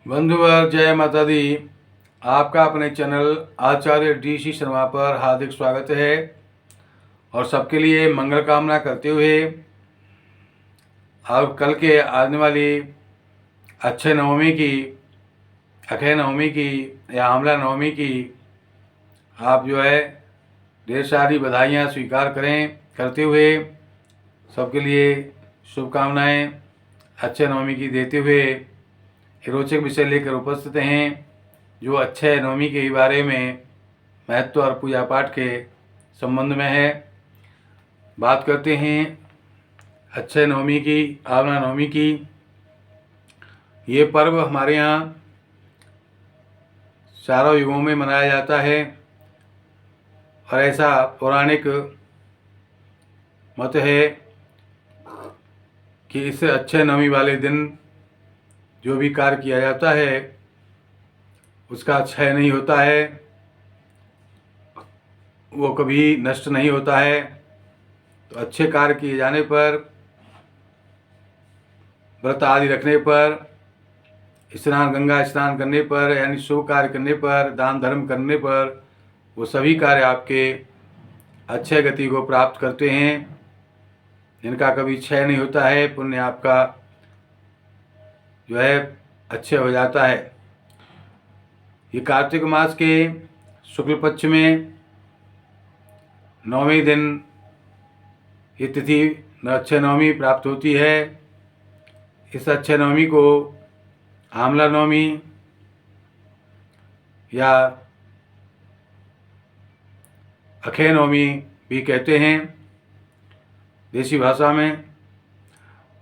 बंधुवर जय माता दी। आपका अपने चैनल आचार्य DC शर्मा पर हार्दिक स्वागत है और सबके लिए मंगल कामना करते हुए और कल के आने वाली अक्षय नवमी की, अक्षय नवमी की या आमला नवमी की आप ढेर सारी बधाइयाँ स्वीकार करते हुए सबके लिए शुभकामनाएं अक्षय नवमी की देते हुए रोचक विषय लेकर उपस्थित हैं जो अक्षय नवमी के बारे में महत्व और पूजा पाठ के संबंध में है। बात करते हैं अक्षय नवमी की, आमला नवमी की। ये पर्व हमारे यहाँ चारों युगों में मनाया जाता है और ऐसा पौराणिक मत है कि इस अक्षय नवमी वाले दिन जो भी कार्य किया जाता है उसका क्षय नहीं होता है, वो कभी नष्ट नहीं होता है। तो अच्छे कार्य किए जाने पर, व्रत आदि रखने पर, गंगा स्नान करने पर, यानी शुभ कार्य करने पर, दान धर्म करने पर वो सभी कार्य आपके अच्छे गति को प्राप्त करते हैं, जिनका कभी क्षय नहीं होता है। पुण्य आपका अच्छे हो जाता है। ये कार्तिक मास के शुक्ल पक्ष में 9वें दिन ये तिथि अक्षय नवमी प्राप्त होती है। इस अक्षय नवमी को आमला नवमी या अक्षय नवमी भी कहते हैं देसी भाषा में।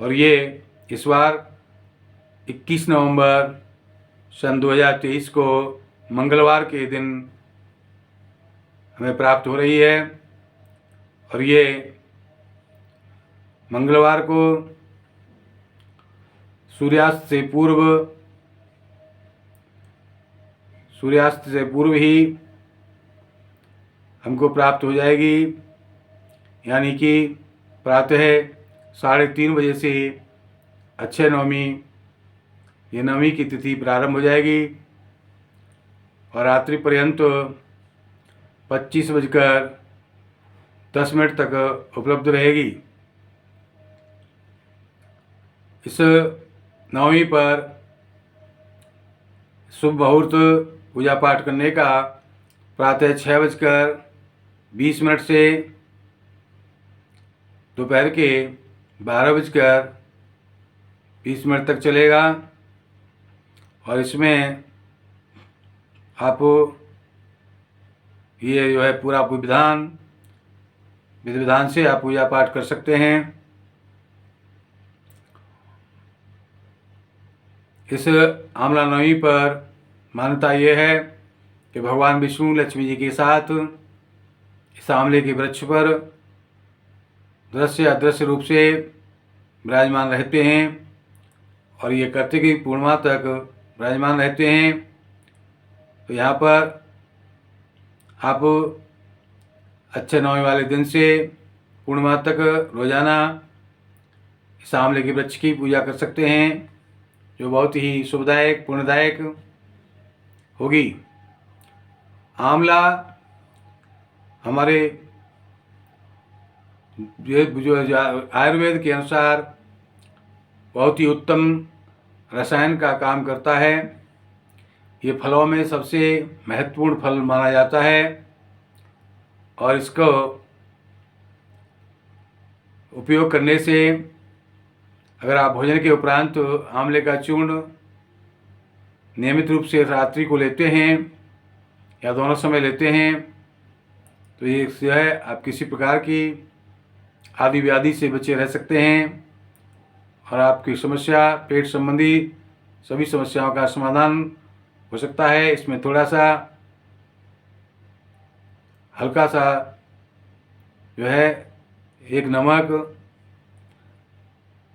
और ये इस बार 21 नवंबर सन 2023 को मंगलवार के दिन हमें प्राप्त हो रही है। और ये मंगलवार को सूर्यास्त से पूर्व ही हमको प्राप्त हो जाएगी, यानी कि प्रातः 3:30 बजे से अक्षय नवमी ये नवमी की तिथि प्रारंभ हो जाएगी और रात्रि पर्यंत 25:10 तक उपलब्ध रहेगी। इस नवमी पर शुभ मुहूर्त पूजा पाठ करने का प्रातः 6:20 से दोपहर के 12:20 तक चलेगा। और इसमें आप ये पूरा विधि विधान से आप पूजा पाठ कर सकते हैं। इस आमला नवमी पर मान्यता ये है कि भगवान विष्णु लक्ष्मी जी के साथ इस आमले के वृक्ष पर दृश्य अदृश्य रूप से विराजमान रहते हैं और ये कार्तिक पूर्णिमा तक विराजमान रहते हैं। तो यहाँ पर आप अक्षय नवमी वाले दिन से पूर्णिमा तक रोजाना इस आमले के वृक्ष की पूजा कर सकते हैं, जो बहुत ही शुभदायक पुण्यदायक होगी। आमला हमारे जो आयुर्वेद के अनुसार बहुत ही उत्तम रसायन का काम करता है। ये फलों में सबसे महत्वपूर्ण फल माना जाता है और इसको उपयोग करने से अगर आप भोजन के उपरांत आंवले का चूर्ण नियमित रूप से रात्रि को लेते हैं या दोनों समय लेते हैं तो ये आप किसी प्रकार की आदि व्याधि से बचे रह सकते हैं और आपकी समस्या, पेट संबंधी सभी समस्याओं का समाधान हो सकता है। इसमें थोड़ा सा हल्का सा एक नमक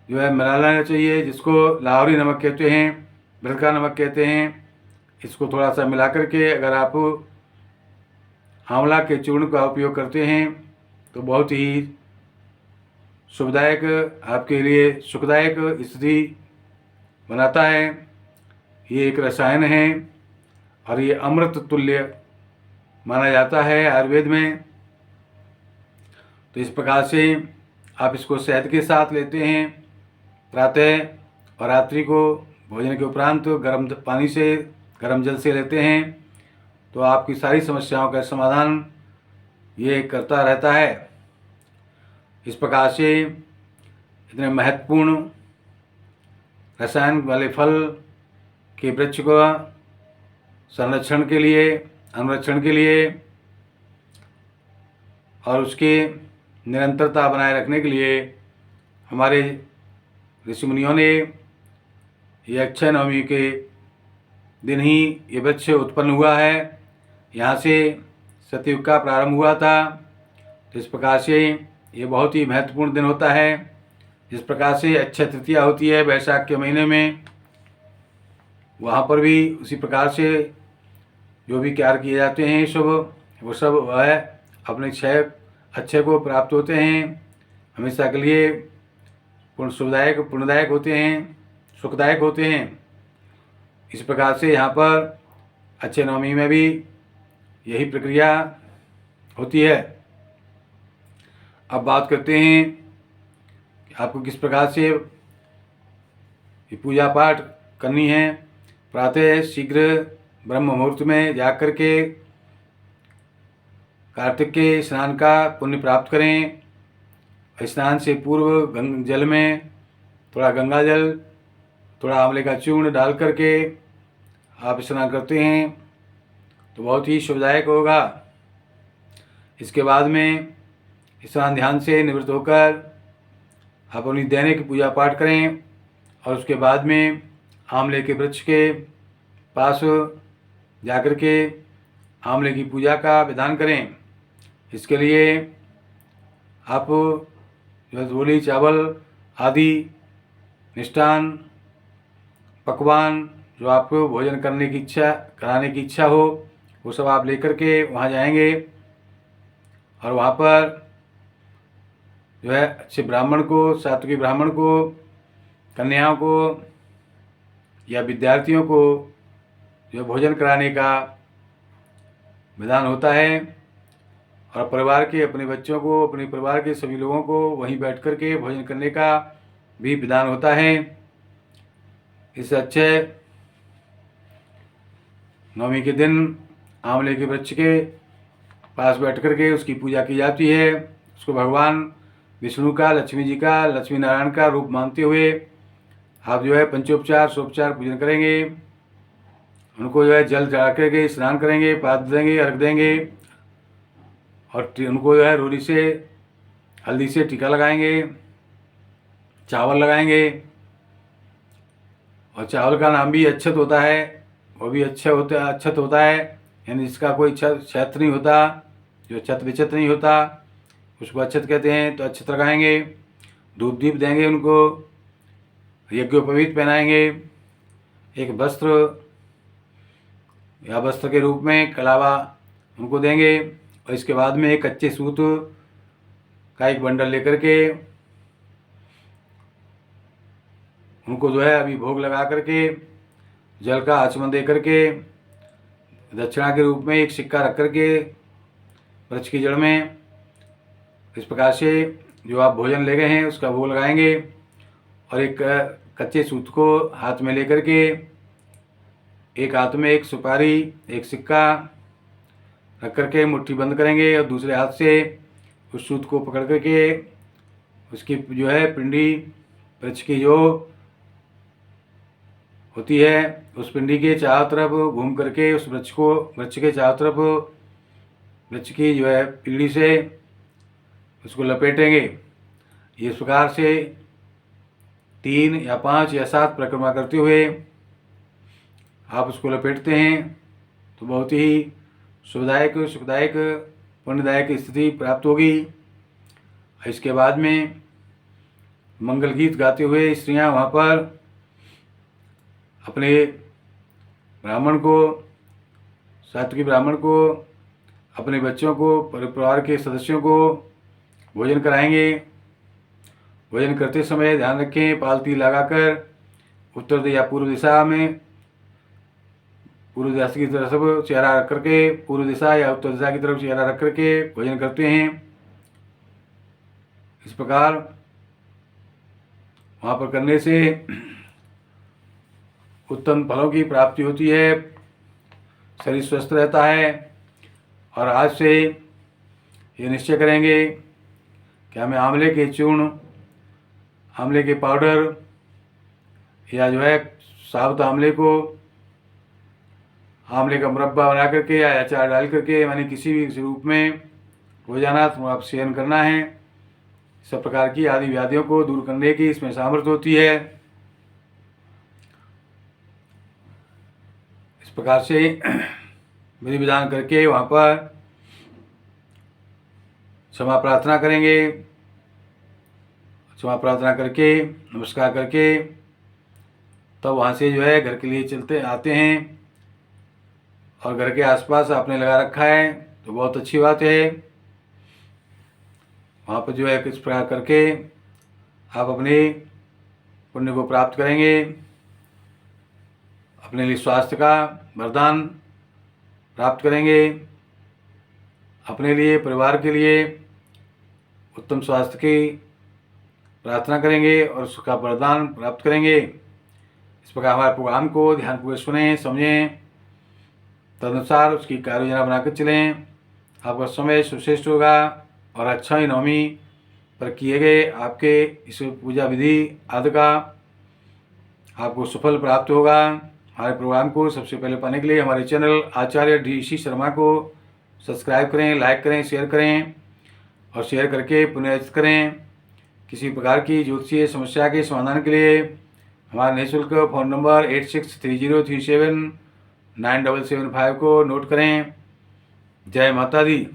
मिला लेना चाहिए, जिसको लाहौरी नमक कहते हैं, बिरका नमक कहते हैं। इसको थोड़ा सा मिला करके अगर आप आंवला के चूर्ण का उपयोग करते हैं तो बहुत ही शुभदायक, आपके लिए सुखदायक स्थिति बनाता है। ये एक रसायन है और ये अमृत तुल्य माना जाता है आयुर्वेद में। तो इस प्रकार से आप इसको शहद के साथ लेते हैं प्रातः, और रात्रि को भोजन के उपरांत गर्म पानी से, गर्म जल से लेते हैं, तो आपकी सारी समस्याओं का समाधान ये करता रहता है। इस प्रकार से इतने महत्वपूर्ण रसायन वाले फल के वृक्ष को संरक्षण के लिए, अनुरक्षण के लिए और उसके निरंतरता बनाए रखने के लिए हमारे ऋषि मुनियों ने ये अक्षय नवमी के दिन ही ये वृक्ष उत्पन्न हुआ है। यहाँ से सतयुग का प्रारंभ हुआ था। तो इस प्रकार से ये बहुत ही महत्वपूर्ण दिन होता है। जिस प्रकार से अक्षय तृतीया होती है वैशाख के महीने में, वहाँ पर भी उसी प्रकार से जो भी कार्य किए जाते हैं शुभ, वो सब वह अपने अक्षय को प्राप्त होते हैं, हमेशा के लिए पुण्यदायक होते हैं, सुखदायक होते हैं। इस प्रकार से यहाँ पर अक्षय नवमी में भी यही प्रक्रिया होती है। अब बात करते हैं कि आपको किस प्रकार से ये पूजा पाठ करनी है। प्रातः शीघ्र ब्रह्म मुहूर्त में जाकर के कार्तिक के स्नान का पुण्य प्राप्त करें। स्नान से पूर्व जल में थोड़ा गंगा जल, थोड़ा आंवले का चूर्ण डाल करके आप स्नान करते हैं तो बहुत ही शुभदायक होगा। इसके बाद में स्नान ध्यान से निवृत्त होकर आप अपनी दैनिक पूजा पाठ करें और उसके बाद में आंवले के वृक्ष के पास जाकर के आंवले की पूजा का विधान करें। इसके लिए आप जो रोली चावल आदि मिष्टान पकवान जो आपको भोजन कराने की इच्छा हो, वो सब आप लेकर के वहाँ जाएंगे और वहाँ पर जो है अच्छे ब्राह्मण को, सात्विकी ब्राह्मण को, कन्याओं को या विद्यार्थियों को जो भोजन कराने का विधान होता है। और परिवार के अपने बच्चों को, अपने परिवार के सभी लोगों को वहीं बैठ कर के भोजन करने का भी विधान होता है। इस अक्षय नवमी के दिन आंवले के वृक्ष के पास बैठ कर के उसकी पूजा की जाती है। उसको भगवान विष्णु का, लक्ष्मी जी का, लक्ष्मी नारायण का रूप मानते हुए आप जो है पंचोपचार सोपचार पूजन करेंगे। उनको जो है जल चढ़ा करके स्नान करेंगे, पाद देंगे, अर्घ देंगे और उनको जो है रोली से, हल्दी से टीका लगाएंगे, चावल लगाएंगे। और चावल का नाम भी अक्षत होता है, वो भी अक्षत होता है, यानी जिसका कोई छत नहीं होता, जो छत विचत नहीं होता उसको अक्षत कहते हैं। तो अक्षत लगाएंगे, धूप दीप देंगे, उनको यज्ञोपवीत पहनाएंगे, एक वस्त्र या वस्त्र के रूप में कलावा उनको देंगे। और इसके बाद में एक कच्चे सूत का एक बंडल लेकर के उनको जो है अभी भोग लगा करके जल का आचमन दे करके दक्षिणा के रूप में एक सिक्का रख करके वृक्ष की जड़ में इस प्रकार से जो आप भोजन ले गए हैं उसका भोग लगाएंगे। और एक कच्चे सूत को हाथ में लेकर के, एक हाथ में एक सुपारी, एक सिक्का रख करके मुट्ठी बंद करेंगे और दूसरे हाथ से उस सूत को पकड़ करके उसकी जो है पिंडी वृक्ष की जो होती है उस पिंडी के चारों तरफ घूम करके उस वृक्ष के चारों तरफ वृक्ष की जो है पीढ़ी से उसको लपेटेंगे। इस प्रकार से 3 या 5 या 7 परिक्रमा करते हुए आप उसको लपेटते हैं तो बहुत ही सुखदायक पुण्यदायक स्थिति प्राप्त होगी। इसके बाद में मंगल गीत गाते हुए स्त्रियां वहाँ पर अपने ब्राह्मण को, सात्विकी ब्राह्मण को, अपने बच्चों को, परिवार के सदस्यों को भोजन कराएंगे। भोजन करते समय ध्यान रखें पालती लगाकर उत्तर या पूर्व दिशा में पूर्व दिशा की तरफ चेहरा रख करके, पूर्व दिशा या उत्तर दिशा की तरफ चेहरा रख करके भोजन करते हैं। इस प्रकार वहाँ पर करने से उत्तम फलों की प्राप्ति होती है, शरीर स्वस्थ रहता है। और आज से ये निश्चय करेंगे कि हमें आंवले के चूर्ण, आंवले के पाउडर या जो है साबुत आंवले को आंवले का मुरब्बा बना करके या अचार डाल करके माने किसी भी रूप में रोजाना आप सेवन करना है। सब प्रकार की आदि व्याधियों को दूर करने की इसमें सामर्थ्य होती है। इस प्रकार से विधि विधान करके वहाँ पर क्षमा प्रार्थना करेंगे। क्षमा प्रार्थना करके नमस्कार करके तब वहाँ से जो है घर के लिए चलते आते हैं। और घर के आसपास आपने लगा रखा है तो बहुत अच्छी बात है। वहाँ पर जो है किस प्रकार करके आप अपने पुण्य को प्राप्त करेंगे, अपने लिए स्वास्थ्य का वरदान प्राप्त करेंगे, अपने लिए, परिवार के लिए उत्तम स्वास्थ्य की प्रार्थना करेंगे और उसका वरदान प्राप्त करेंगे। इस प्रकार हमारे प्रोग्राम को ध्यानपूर्वक सुने, समझें, तदनुसार उसकी कार्य योजना बनाकर चलें। आपका समय सुश्रेष्ठ होगा और अच्छा ही नवमी पर किए गए आपके इस पूजा विधि आदि का आपको सफल प्राप्त होगा। हमारे प्रोग्राम को सबसे पहले पाने के लिए हमारे चैनल आचार्य डी.सी. शर्मा को सब्सक्राइब करें, लाइक करें, शेयर करें और शेयर करके पुनः करें। किसी प्रकार की ज्योतिषीय समस्या के समाधान के लिए हमारा निःशुल्क फ़ोन नंबर 8630379775 को नोट करें। जय माता दी।